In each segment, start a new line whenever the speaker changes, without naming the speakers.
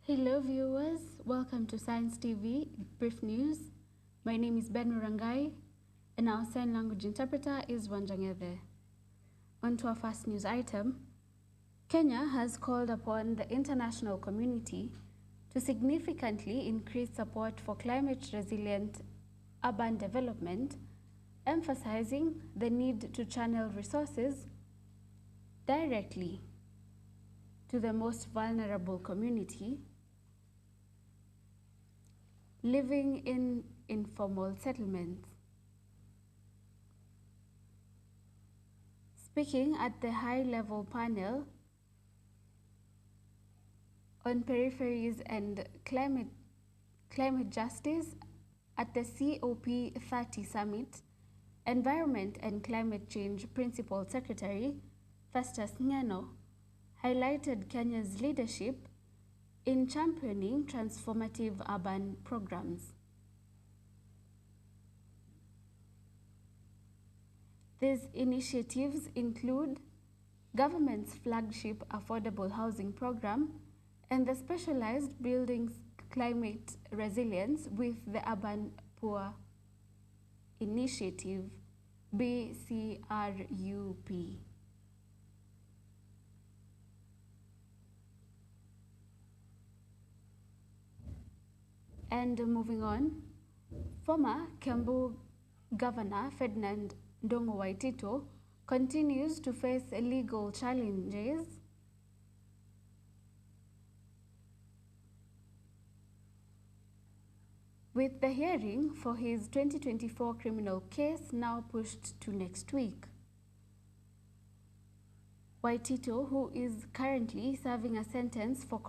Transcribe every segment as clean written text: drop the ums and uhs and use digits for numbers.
Hello viewers, welcome to Science TV Brief News. My name is Ben Murangai and our sign language interpreter is Wanjangeve. On to our first news item. Kenya has called upon the international community to significantly increase support for climate resilient urban development, emphasizing the need to channel resources directly to the most vulnerable community living in informal settlements. Speaking at the high-level panel on Peripheries and Climate Justice at the COP30 Summit, Environment and Climate Change Principal Secretary Festus Ngeno highlighted Kenya's leadership in championing transformative urban programs. These initiatives include government's flagship affordable housing program and the specialized buildings climate resilience with the Urban Poor Initiative, BCRUP. And moving on, former Kiambu Governor Ferdinand Ndung'u Waititu continues to face legal challenges with the hearing for his 2024 criminal case now pushed to next week. Waititu, who is currently serving a sentence for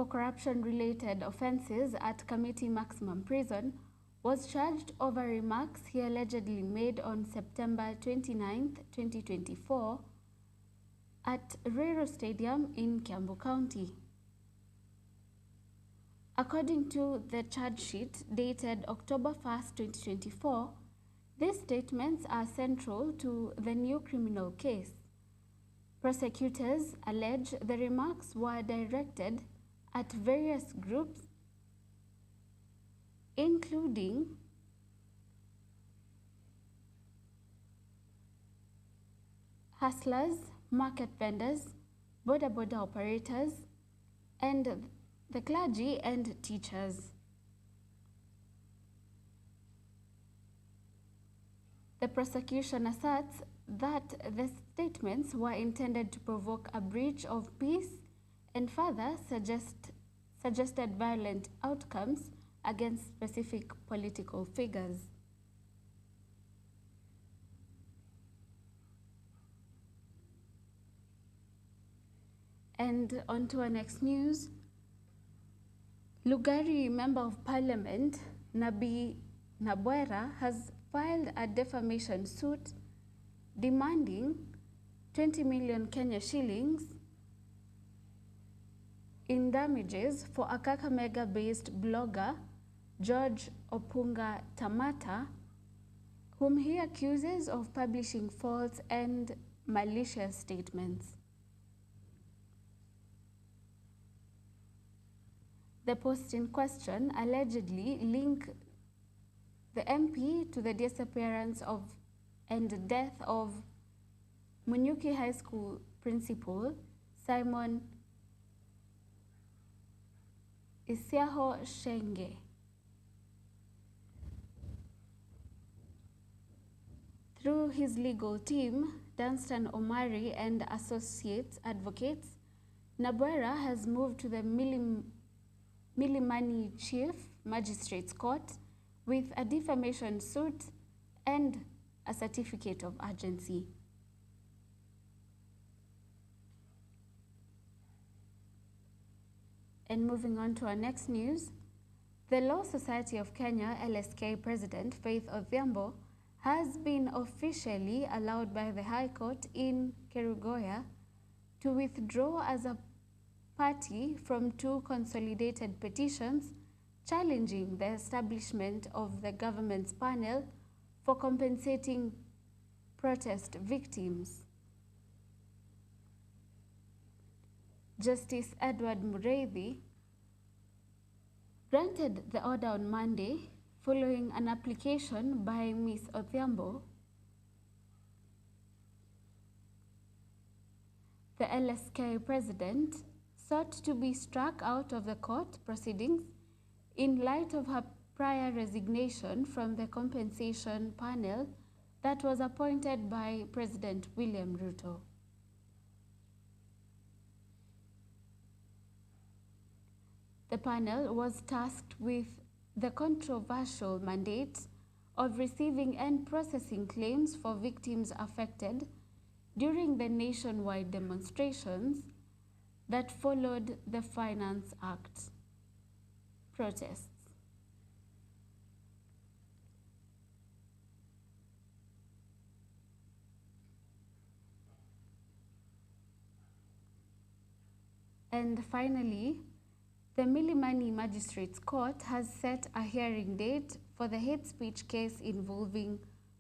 corruption-related offenses at Committee Maximum Prison, was charged over remarks he allegedly made on September 29, 2024 at Ruiru Stadium in Kiambu County. According to the charge sheet dated October 1, 2024, these statements are central to the new criminal case. Prosecutors allege the remarks were directed at various groups, including hustlers, market vendors, boda operators, and the clergy and teachers. The prosecution asserts that the statements were intended to provoke a breach of peace and further suggested violent outcomes against specific political figures. And on to our next news. Lugari Member of Parliament Nabi Nabwera has filed a defamation suit demanding 20 million Kenya shillings in damages for a Kakamega-based blogger, George Opunga Tamata, whom he accuses of publishing false and malicious statements. The post in question allegedly linked the MP to the disappearance of and death of Munyuki High School principal Simon Isiaho Shenge. Through his legal team, Dunstan Omari and Associates Advocates, Nabwera has moved to the Milimani Chief Magistrates Court with a defamation suit and a certificate of urgency. And moving on to our next news, the Law Society of Kenya LSK President Faith Odhiambo has been officially allowed by the High Court in Kerugoya to withdraw as a party from two consolidated petitions challenging the establishment of the government's panel for compensating protest victims. Justice Edward Mureithi, granted the order on Monday following an application by Ms. Odhiambo. The LSK president sought to be struck out of the court proceedings in light of her prior resignation from the compensation panel that was appointed by President William Ruto. The panel was tasked with the controversial mandate of receiving and processing claims for victims affected during the nationwide demonstrations that followed the Finance Act protests. And finally, the Milimani Magistrates Court has set a hearing date for the hate speech case involving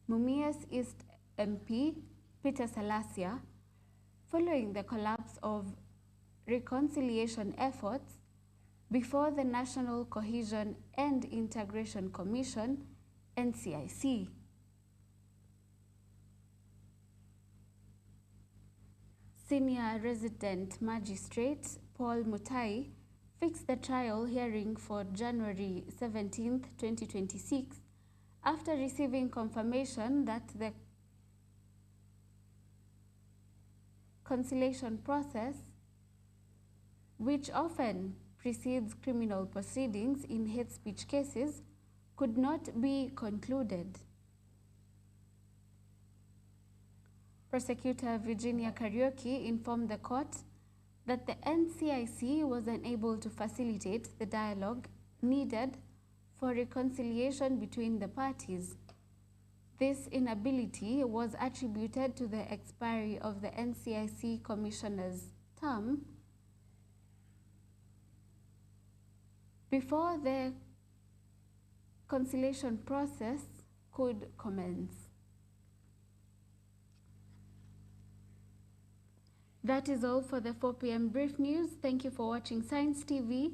Mumias East MP Peter Salasia, following the collapse of reconciliation efforts before the National Cohesion and Integration Commission, NCIC. Senior Resident Magistrate Paul Mutai fixed the trial hearing for January 17, 2026, after receiving confirmation that the conciliation process, which often precedes criminal proceedings in hate speech cases, could not be concluded. Prosecutor Virginia Kariuki informed the court that the NCIC was unable to facilitate the dialogue needed for reconciliation between the parties. This inability was attributed to the expiry of the NCIC Commissioner's term before the conciliation process could commence. That is all for the 4 p.m. brief news. Thank you for watching Science TV.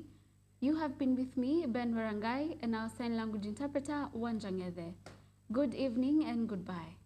You have been with me, Ben Warangai, and our sign language interpreter, Wanjangede. Good evening and goodbye.